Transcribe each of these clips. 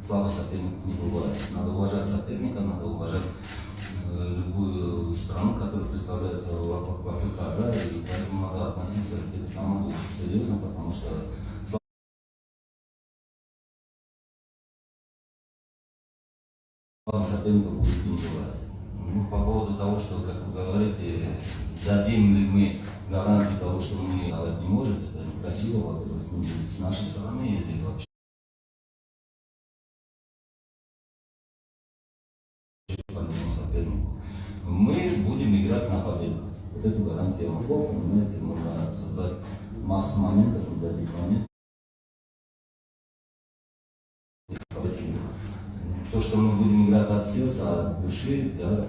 слабых соперников не бывает. Надо уважать соперника, надо уважать любую страну, которая представляется в АФК, да, и поэтому надо относиться к этой команде очень серьезно, потому что слабых соперников будет не бывает. Ну, по поводу того, что, как вы говорите, дадим ли мы гарантию того, что мы давать не можем, это некрасиво с нашей стороны или вообще по любому сопернику. Мы будем играть на победу. Вот эту гарантию я могу, понимаете, можно создать массу моментов, забить момент. То, что мы будем играть от сердца, от души, да,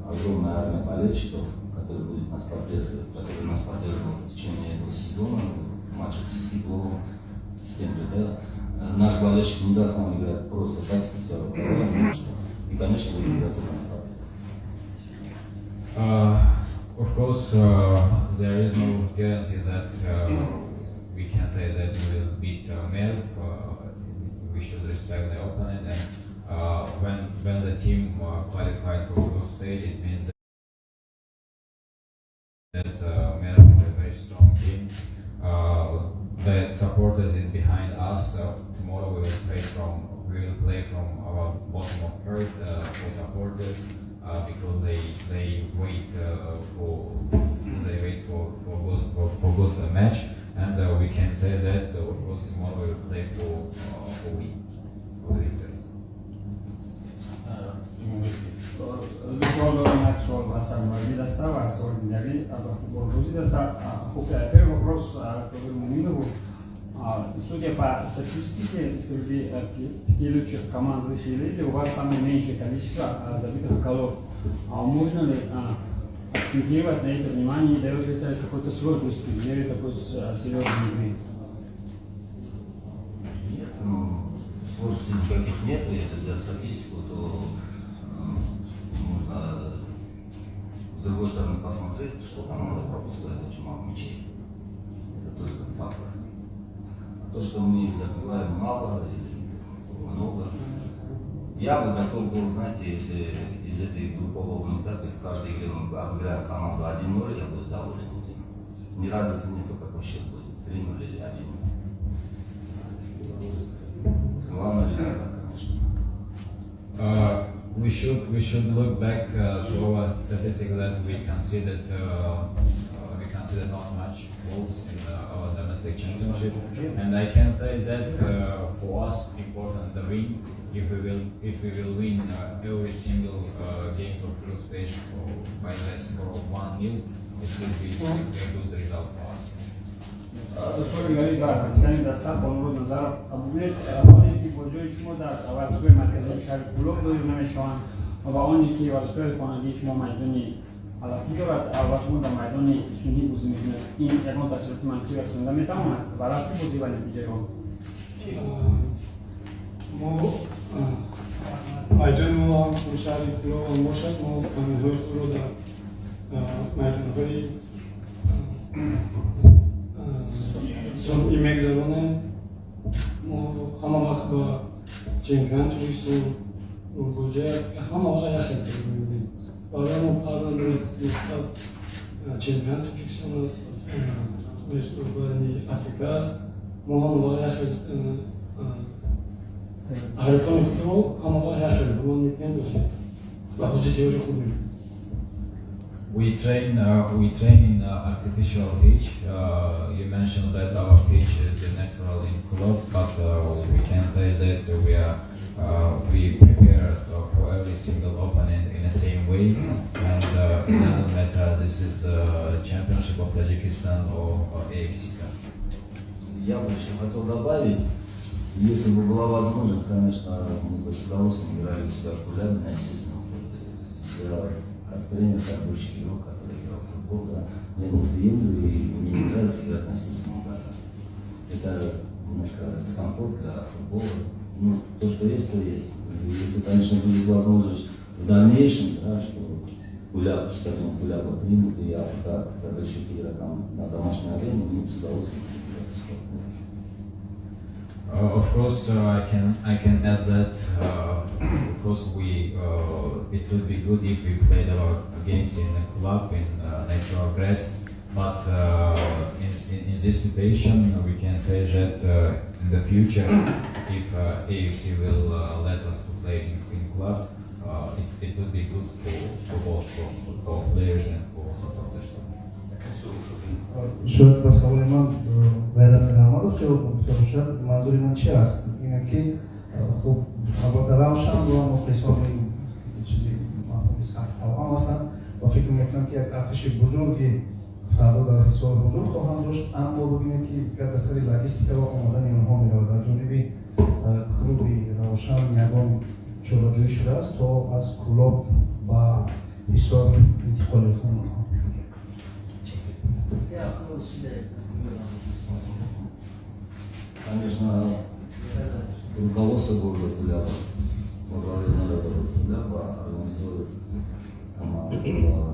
огромная армия болельщиков, которые будут нас поддерживать, которые нас поддерживают в течение этого сезона, матчах с Фигловым, с тем же, да. Наш болельщик не даст нам играть просто так, спустя рукава, и, конечно, будем играть Of course, there is no guarantee that we can say that we will beat Merv. We should respect the opponent, and when the team qualified for group stage, it means that Merv is a very strong team. The supporters is behind us. Tomorrow we will play from our bottom of earth for supporters. Because they wait for good match, and we can say that of course tomorrow we will play for victory. Судя по статистике, среди пятилетних команд высшей лиги у вас самое меньшее количество забитых голов. Можно ли акцентировать на это внимание и дает ли это какой-то сложности в мере такой серьезной игры? Нет, сложностей никаких нет. Если взять статистику, то можно с другой стороны посмотреть, что команда пропускает очень мало мячей. Это только фактор. То, что мы забиваем мало или много. Я бы готов был, знаете, если из этой группового этапа в каждой игре мы обыграем команду 1-0, я буду доволен этим. Ни разницы нету, какой счет будет, 3-0 или 1-0. Главное результат, конечно. We should look back to our statistics that we considered not much goals in our domestic championship, and I can say that for us important the win. If we will win every single games of group stage by the score of 1-0, it will be a good result for us. Sorry, Gary, капитан Дастар, Понурод Назаров, Абубек, Валентий Божевич Модар, Аварской марказин Шарик Кулов, Намешан, Ваоники, Варской, Понадич, Момайдони, Алапидорат, Авашмуда Майдони, Суни Бузимизм, Ин, Ягонта Сертиман Кирасун, Даметама, Вараску Бузивали Пиджеро. Айдону Шарик Кулов, Мошат, Камилой Хулода, Майдони, Son imek zamanı hama vakba çempiyon çocuksu buca hama var yaşadı. Baran ufaran yoksa çempiyon çocuksunuz mecburi Afrikas muham var yaşadı. Harfan iflo hama var yaşadı. Bunun mümkün değil. Bakıcı teori kuruyor. We train in artificial pitch. You mentioned that our pitch is natural in Kulov, but we can say that we prepare for every single opponent in the same way, and it doesn't matter this is Championship of Tajikistan or AXC. Я бы еще хотел добавить, если бы была возможность, конечно, мы бы с удовольствием играли у себя в Кулябино, естественно. Как тренер, как бывший игрок, который играл в футбол, да, я не приемлю и мне не нравится играть на искусственном вратах. Это немножко дискомфорт для футбола. Ну, то, что есть, то есть. И если, конечно, будет возможность в дальнейшем, да, что Куляб, стадион Куляба примут, и Африка, как решит играть там на домашней арене, мы с удовольствием играть. Of course, I can add that. Of course, it would be good if we played our games in a club in natural grass. But in this situation, we can say that in the future, if AFC will let us to play in club, it would be good for both for players and for supporters. شاید با سوال من غیر نماد شد منظوری من چی است؟ اینه که خب البته روشن و مخلصان چیزی مفهومی سخت هم هستن و فکر میکنم که یک ارتش بزرگی فردا در حساب حضور خواهم داشت، اما ببینید که یک اثر لاجستیک و آمدن اونها میرود در جانب کلوبی روشن یگان جلوجویی شده است تا از کلوب و حساب انتقال کنند. Конечно, руководство города Кулябы, управление народа Кулябы организует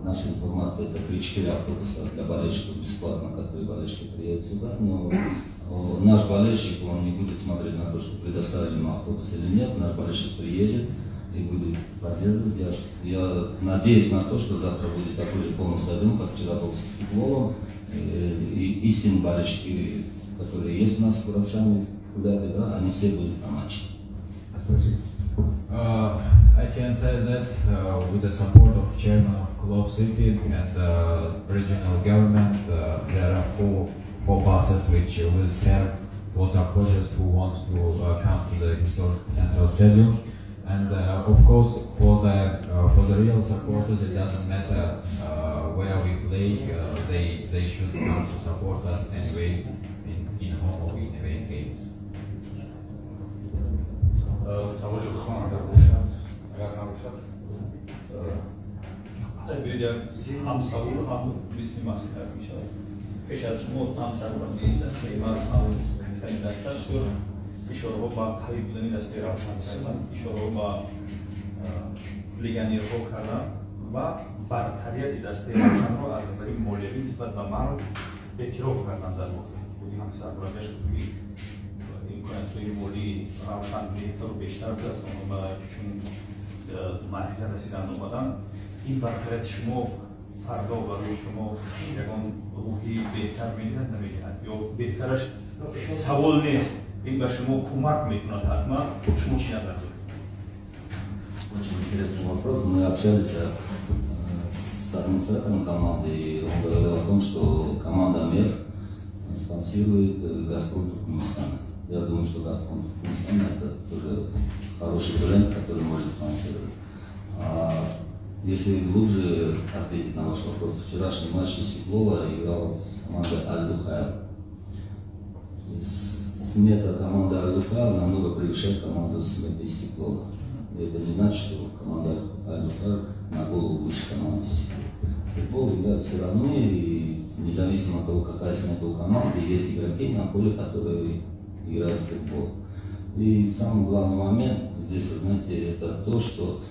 наша информация, это 3-4 автобуса для болельщиков бесплатно, которые болельщики приедут сюда, но наш болельщик, он не будет смотреть на то, что предоставили ему автобус или нет, наш болельщик приедет и будет поддерживать. Я надеюсь на то, что завтра будет такой же полный стадион, как вчера был с футболом, и истинные болельщики, которые есть у нас в Куравшане, в Кулябе, да, они все будут на матче. Спасибо. I can say that with the support of chairman of Club City and regional government, there are four buses which will serve for supporters who want to come to the historic Central Stadium. And of course, for the real supporters, it doesn't matter where we play. They should come to support us anyway in home or in away games. سوال خواهم در باشد اگر نباشد بگم هم سوال هم میتونیم از کار میشه پیش از شما هم سوال این دسته من هم این دسته شد اشاره با قریب بودن این دسته روشن کردن اشاره با لیگانی رو کردن و برتریت دسته روشن رو از نظر مالیاتی نسبت به من اعتراف کردن در واقع بودی هم سوال امکانات مالی روشن بهتر و بیشتر بود از اون و چون مرحله رسیدن اومدن این برکت شما فردا برای شما یکان روحی بهتر میدهد نمیدهد یا بهترش سوال نیست این به شما کمک میکند حتما شما چی نظر دارید؟ Очень интересный вопрос. Мы общались с администратором команды, и он говорил о том, что команда МЕР спонсирует «Газпром Туркменистана». Я думаю, что «Газпром Туркменистана» это тоже хороший бренд, который может спонсировать. Если глубже ответить на ваш вопрос, вчерашний матч Истеклова играл с командой Аль-Духайр. Смета команды Аль-Духайр намного превышает команду сметы Истеклова. И это не значит, что команда Аль-Духайр на голову выше команды Истеклова. Футбол играют все равно, и независимо от того, какая смета у команды, есть игроки на поле, которые играют в футбол. И самый главный момент здесь, знаете, это то, что